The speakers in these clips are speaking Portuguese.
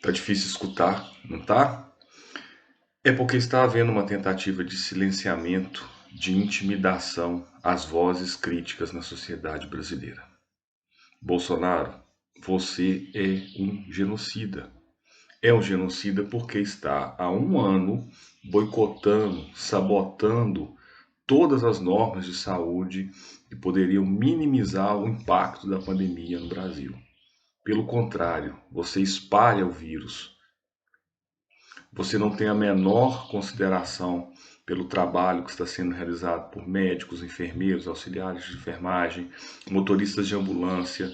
Tá difícil escutar, não tá? É porque está havendo uma tentativa de silenciamento, de intimidação às vozes críticas na sociedade brasileira. Bolsonaro, você é um genocida. É um genocida porque está há um ano boicotando, sabotando todas as normas de saúde que poderiam minimizar o impacto da pandemia no Brasil. Pelo contrário, você espalha o vírus. Você não tem a menor consideração pelo trabalho que está sendo realizado por médicos, enfermeiros, auxiliares de enfermagem, motoristas de ambulância,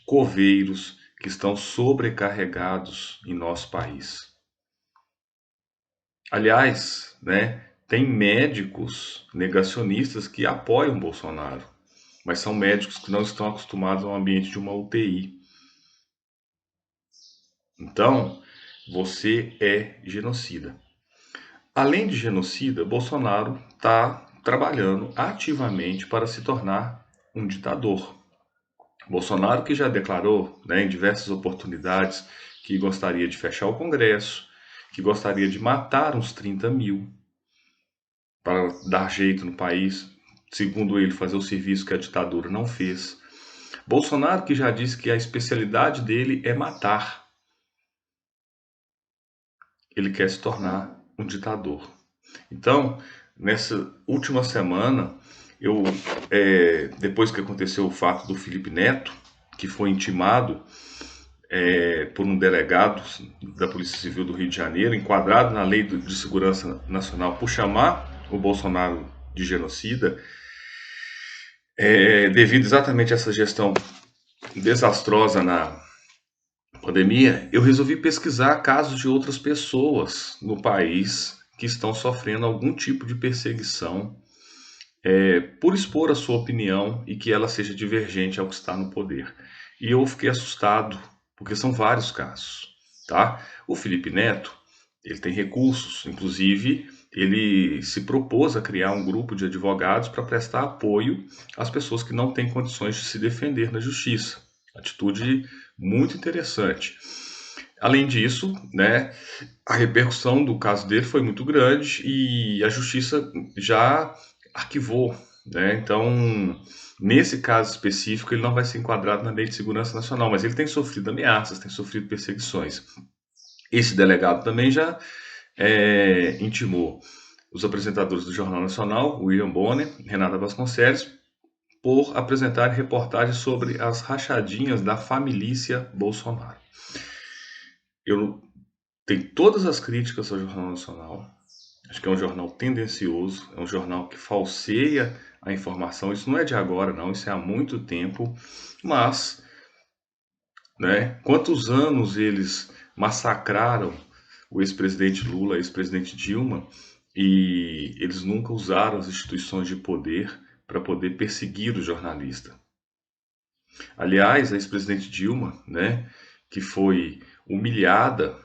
coveiros que estão sobrecarregados em nosso país. Aliás, né, tem médicos negacionistas que apoiam Bolsonaro, mas são médicos que não estão acostumados ao ambiente de uma UTI. Então, você é genocida. Além de genocida, Bolsonaro está trabalhando ativamente para se tornar um ditador. Bolsonaro que já declarou, né, em diversas oportunidades que gostaria de fechar o Congresso, que gostaria de matar uns 30 mil para dar jeito no país, segundo ele, fazer o serviço que a ditadura não fez. Bolsonaro que já disse que a especialidade dele é matar. Ele quer se tornar um ditador. Então, nessa última semana, eu, depois que aconteceu o fato do Felipe Neto, que foi intimado por um delegado da Polícia Civil do Rio de Janeiro, enquadrado na Lei de Segurança Nacional, por chamar o Bolsonaro de genocida, devido exatamente a essa gestão desastrosa na pandemia, eu resolvi pesquisar casos de outras pessoas no país que estão sofrendo algum tipo de perseguição por expor a sua opinião e que ela seja divergente ao que está no poder. E eu fiquei assustado, porque são vários casos, tá? O Felipe Neto, ele tem recursos, inclusive ele se propôs a criar um grupo de advogados para prestar apoio às pessoas que não têm condições de se defender na justiça. Atitude muito interessante. Além disso, né, a repercussão do caso dele foi muito grande e a justiça já arquivou, né? Então, nesse caso específico, ele não vai ser enquadrado na Lei de Segurança Nacional, mas ele tem sofrido ameaças, tem sofrido perseguições. Esse delegado também já intimou os apresentadores do Jornal Nacional, William Bonner, Renata Vasconcelos, por apresentar reportagens sobre as rachadinhas da família Bolsonaro. Eu tenho todas as críticas ao Jornal Nacional. Acho que é um jornal tendencioso, é um jornal que falseia a informação. Isso não é de agora, não, isso é há muito tempo. Mas, né, quantos anos eles massacraram o ex-presidente Lula, a ex-presidente Dilma, e eles nunca usaram as instituições de poder para poder perseguir o jornalista. Aliás, a ex-presidente Dilma, né, que foi humilhada,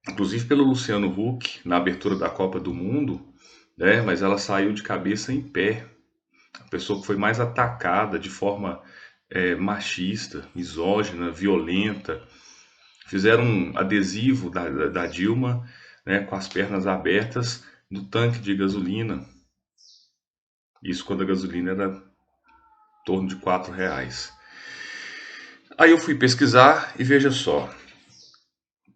inclusive pelo Luciano Huck, na abertura da Copa do Mundo, né, mas ela saiu de cabeça em pé. A pessoa que foi mais atacada de forma machista, misógina, violenta. Fizeram um adesivo da Dilma, né, com as pernas abertas no tanque de gasolina. Isso quando a gasolina era em torno de R$ 4. Aí eu fui pesquisar e veja só,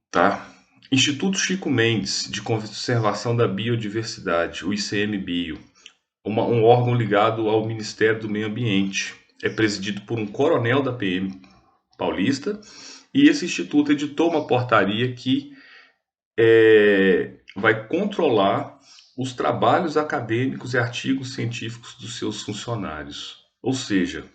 tá? Instituto Chico Mendes de Conservação da Biodiversidade, o ICMBio, um órgão ligado ao Ministério do Meio Ambiente. É presidido por um coronel da PM paulista e esse instituto editou uma portaria que vai controlar os trabalhos acadêmicos e artigos científicos dos seus funcionários. Ou seja,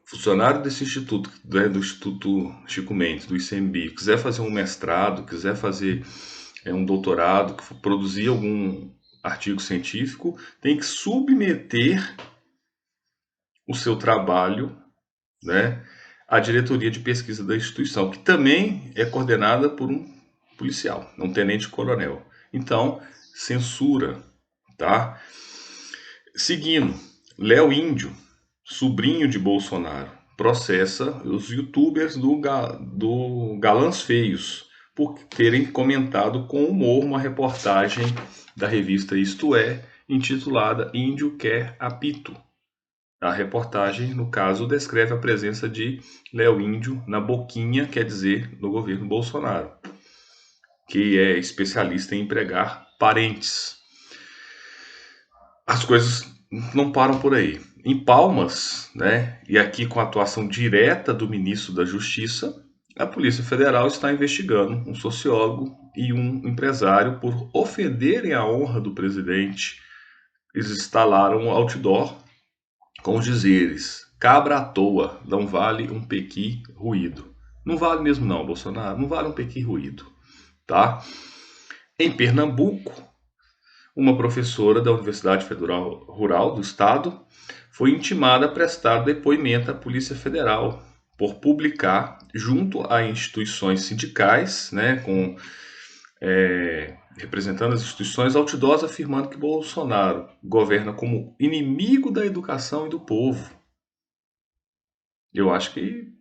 funcionário desse instituto, né, do Instituto Chico Mendes, do ICMBio, quiser fazer um mestrado, quiser fazer um doutorado, produzir algum artigo científico, tem que submeter o seu trabalho, né, à diretoria de pesquisa da instituição, que também é coordenada por um policial, um tenente-coronel. Então, censura, tá? Seguindo, Léo Índio, sobrinho de Bolsonaro, processa os youtubers do Galãs Feios por terem comentado com humor uma reportagem da revista Isto É, intitulada Índio Quer Apito. A reportagem, no caso, descreve a presença de Léo Índio na boquinha, quer dizer, no governo Bolsonaro, que é especialista em empregar parentes. As coisas não param por aí. Em Palmas, né, e aqui com a atuação direta do ministro da Justiça, a Polícia Federal está investigando um sociólogo e um empresário por ofenderem a honra do presidente. Eles instalaram um outdoor com os dizeres: cabra à toa, não vale um pequi ruído. Não vale mesmo não, Bolsonaro, não vale um pequi ruído, tá? Em Pernambuco, uma professora da Universidade Federal Rural do Estado foi intimada a prestar depoimento à Polícia Federal por publicar, junto a instituições sindicais, né, representando as instituições, outdoors afirmando que Bolsonaro governa como inimigo da educação e do povo. Eu acho que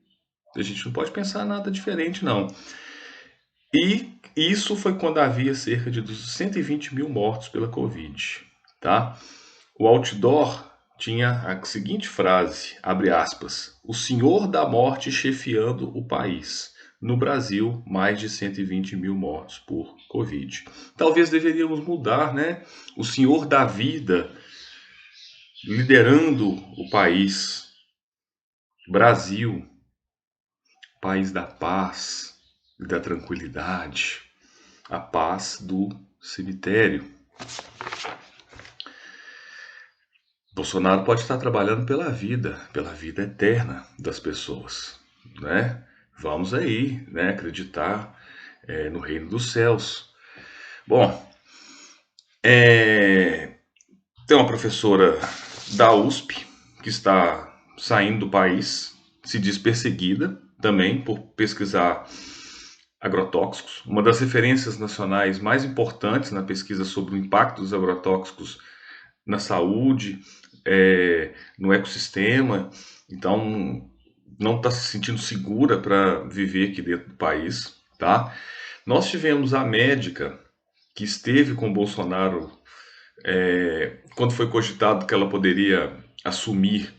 a gente não pode pensar nada diferente, não. E isso foi quando havia cerca de 120 mil mortos pela Covid, tá? O outdoor tinha a seguinte frase, abre aspas, o senhor da morte chefiando o país. No Brasil, mais de 120 mil mortos por Covid. Talvez deveríamos mudar, né? O senhor da vida liderando o país. Brasil, país da paz e da tranquilidade. A paz do cemitério. Bolsonaro pode estar trabalhando pela vida eterna das pessoas, né? Vamos aí, né, acreditar no reino dos céus. Bom, tem uma professora da USP que está saindo do país, se diz perseguida também por pesquisar agrotóxicos. Uma das referências nacionais mais importantes na pesquisa sobre o impacto dos agrotóxicos na saúde, no ecossistema. Então, não está se sentindo segura para viver aqui dentro do país, tá? Nós tivemos a médica que esteve com Bolsonaro quando foi cogitado que ela poderia assumir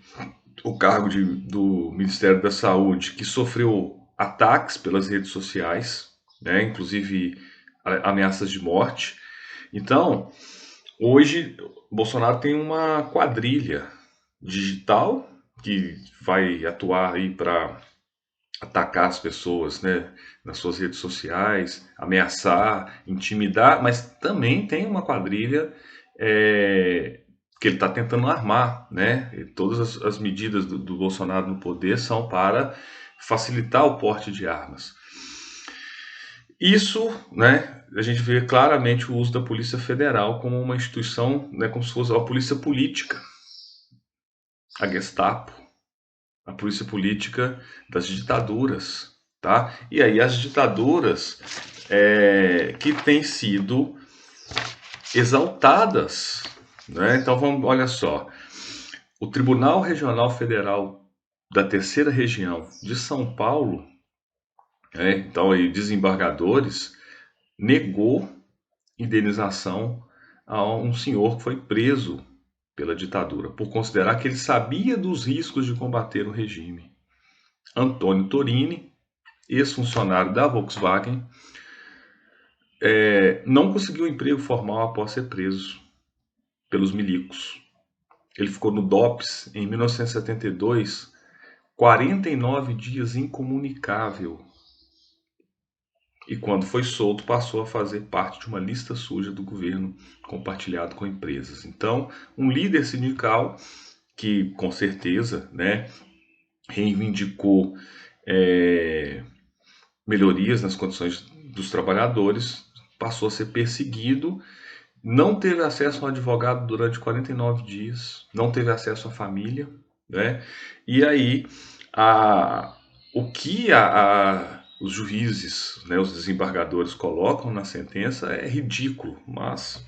o cargo do Ministério da Saúde, que sofreu ataques pelas redes sociais, né? Inclusive ameaças de morte. Então, hoje, Bolsonaro tem uma quadrilha digital que vai atuar aí para atacar as pessoas, né, nas suas redes sociais, ameaçar, intimidar, mas também tem uma quadrilha que ele está tentando armar, né? E todas as medidas do Bolsonaro no poder são para facilitar o porte de armas. Isso, né, a gente vê claramente o uso da Polícia Federal como uma instituição, né, como se fosse a polícia política, a Gestapo, a polícia política das ditaduras, tá? E aí as ditaduras que têm sido exaltadas, né? Então olha só, o Tribunal Regional Federal da Terceira Região de São Paulo, então aí desembargadores, negou indenização a um senhor que foi preso pela ditadura, por considerar que ele sabia dos riscos de combater o regime. Antônio Torini, ex-funcionário da Volkswagen, não conseguiu emprego formal após ser preso pelos milicos. Ele ficou no DOPS em 1972, 49 dias incomunicável. E quando foi solto, passou a fazer parte de uma lista suja do governo compartilhado com empresas. Então, um líder sindical que, com certeza, né, reivindicou melhorias nas condições dos trabalhadores, passou a ser perseguido, não teve acesso a um advogado durante 49 dias, não teve acesso à família, né? E aí, o que os juízes, né, os desembargadores colocam na sentença é ridículo, mas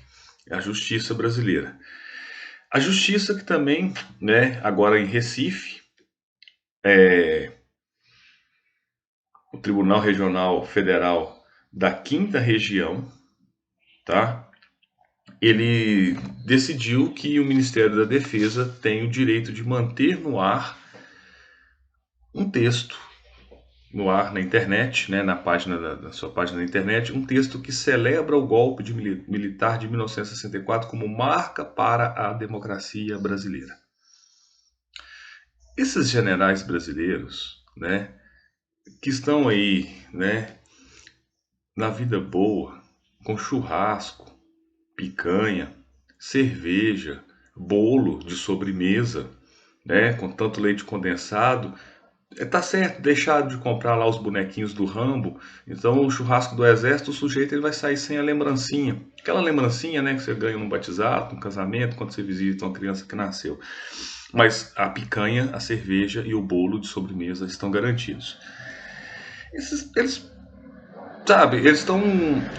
é a justiça brasileira. A justiça que também, né, agora em Recife, o Tribunal Regional Federal da Quinta Região, tá? Ele decidiu que o Ministério da Defesa tem o direito de manter no ar um texto, no ar na internet, né, na sua página na internet, um texto que celebra o golpe militar de 1964 como marca para a democracia brasileira. Esses generais brasileiros, né, que estão aí, né, na vida boa, com churrasco, picanha, cerveja, bolo de sobremesa, né, com tanto leite condensado, tá certo, deixaram de comprar lá os bonequinhos do Rambo, então o churrasco do exército, o sujeito ele vai sair sem a lembrancinha. Aquela lembrancinha, né, que você ganha num batizado, num casamento, quando você visita uma criança que nasceu. Mas a picanha, a cerveja e o bolo de sobremesa estão garantidos. Eles, sabe, eles estão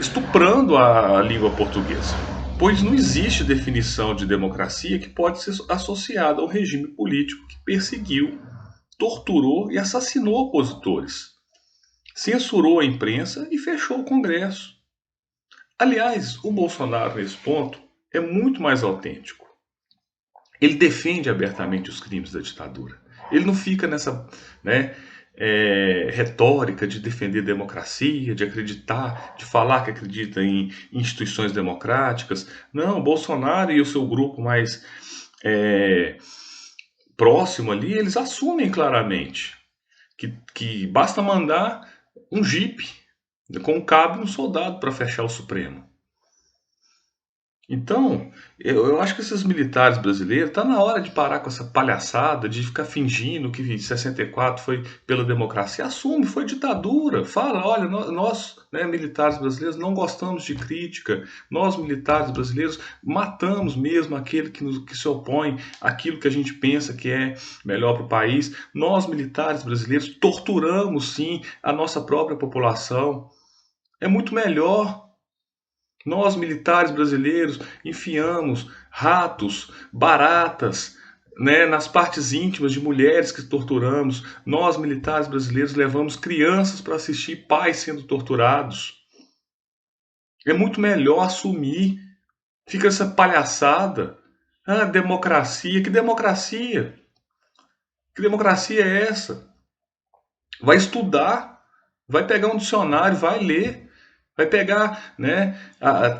estuprando a língua portuguesa. Pois não existe definição de democracia que pode ser associada ao regime político que perseguiu, torturou e assassinou opositores, censurou a imprensa e fechou o Congresso. Aliás, o Bolsonaro, nesse ponto, é muito mais autêntico. Ele defende abertamente os crimes da ditadura. Ele não fica nessa, né, retórica de defender democracia, de acreditar, de falar que acredita em instituições democráticas. Não, o Bolsonaro e o seu grupo mais próximo ali, eles assumem claramente que basta mandar um jipe com um cabo e um soldado para fechar o Supremo. Então, eu acho que esses militares brasileiros, está na hora de parar com essa palhaçada, de ficar fingindo que 64 foi pela democracia. Assume, foi ditadura. Fala, olha, nós, né, militares brasileiros, não gostamos de crítica. Nós, militares brasileiros, matamos mesmo aquele que se opõe àquilo que a gente pensa que é melhor para o país. Nós, militares brasileiros, torturamos, sim, a nossa própria população. É muito melhor. Nós, militares brasileiros, enfiamos ratos, baratas, né, nas partes íntimas de mulheres que torturamos. Nós, militares brasileiros, levamos crianças para assistir pais sendo torturados. É muito melhor assumir. Fica essa palhaçada. Ah, democracia. Que democracia? Que democracia é essa? Vai estudar, vai pegar um dicionário, vai ler. Vai pegar, né,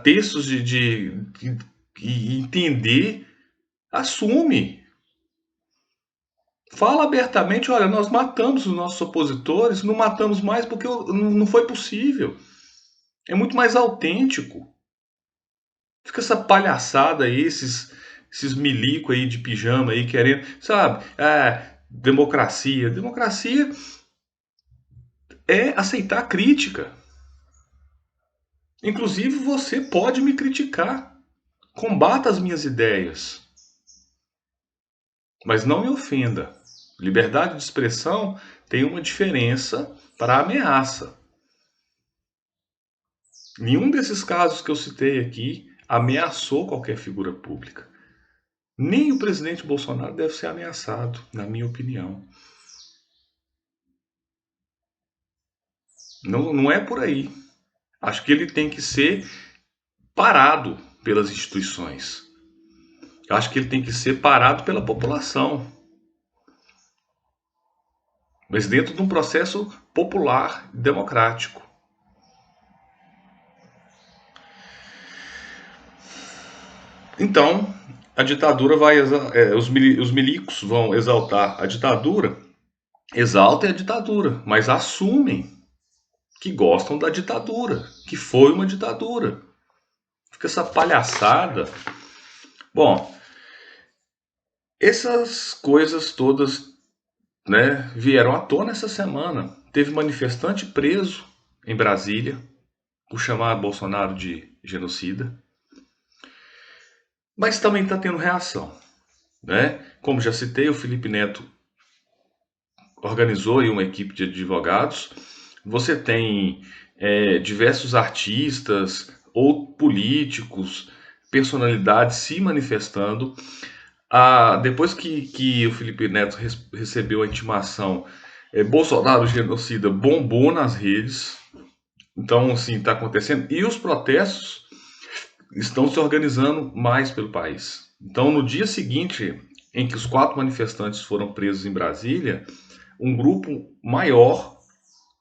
textos e entender, assume. Fala abertamente, olha, nós matamos os nossos opositores, não matamos mais porque não foi possível. É muito mais autêntico. Fica essa palhaçada aí, esses milico aí de pijama aí querendo, sabe? Democracia. Democracia é aceitar a crítica. Inclusive você pode me criticar. Combata as minhas ideias. Mas não me ofenda. Liberdade de expressão tem uma diferença para a ameaça. Nenhum desses casos que eu citei aqui ameaçou qualquer figura pública. Nem o presidente Bolsonaro deve ser ameaçado, na minha opinião. Não é por aí. Acho que ele tem que ser parado pelas instituições. Acho que ele tem que ser parado pela população. Mas dentro de um processo popular, democrático. Então, a ditadura vai. Os milicos vão exaltar a ditadura, exaltem a ditadura, mas assumem que gostam da ditadura, que foi uma ditadura. Fica essa palhaçada. Bom, essas coisas todas, né, vieram à tona essa semana. Teve manifestante preso em Brasília por chamar Bolsonaro de genocida. Mas também está tendo reação, né? Como já citei, o Felipe Neto organizou aí uma equipe de advogados. Você tem diversos artistas ou políticos, personalidades se manifestando. Depois que o Felipe Neto recebeu a intimação, Bolsonaro genocida bombou nas redes. Então, assim, está acontecendo. E os protestos estão se organizando mais pelo país. Então, no dia seguinte em que os 4 manifestantes foram presos em Brasília, um grupo maior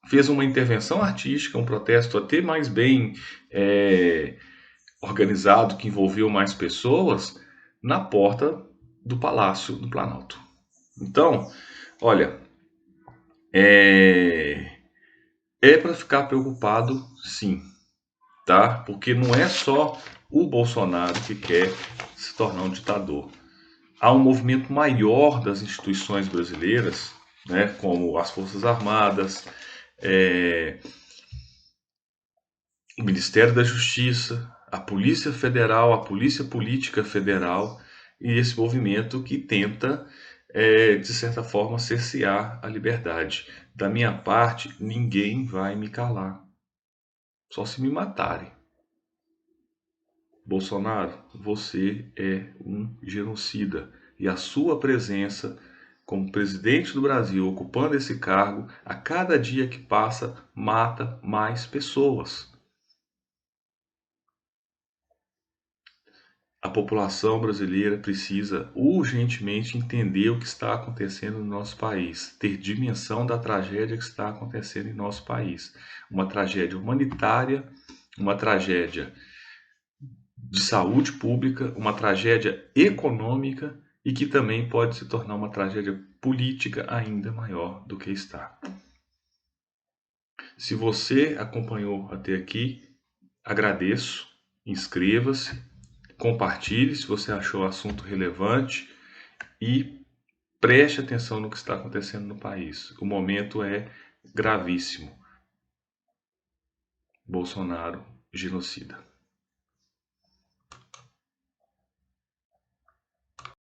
fez uma intervenção artística, um protesto até mais bem organizado, que envolveu mais pessoas, na porta do Palácio do Planalto. Então, olha, é para ficar preocupado, sim, tá? Porque não é só o Bolsonaro que quer se tornar um ditador. Há um movimento maior das instituições brasileiras, né, como as Forças Armadas, o Ministério da Justiça, a Polícia Federal, a Polícia Política Federal, e esse movimento que tenta, de certa forma, cercear a liberdade. Da minha parte, ninguém vai me calar, só se me matarem. Bolsonaro, você é um genocida e a sua presença como presidente do Brasil, ocupando esse cargo, a cada dia que passa, mata mais pessoas. A população brasileira precisa urgentemente entender o que está acontecendo no nosso país, ter dimensão da tragédia que está acontecendo em nosso país. Uma tragédia humanitária, uma tragédia de saúde pública, uma tragédia econômica e que também pode se tornar uma tragédia política ainda maior do que está. Se você acompanhou até aqui, agradeço, inscreva-se, compartilhe se você achou o assunto relevante e preste atenção no que está acontecendo no país. O momento é gravíssimo. Bolsonaro, genocida.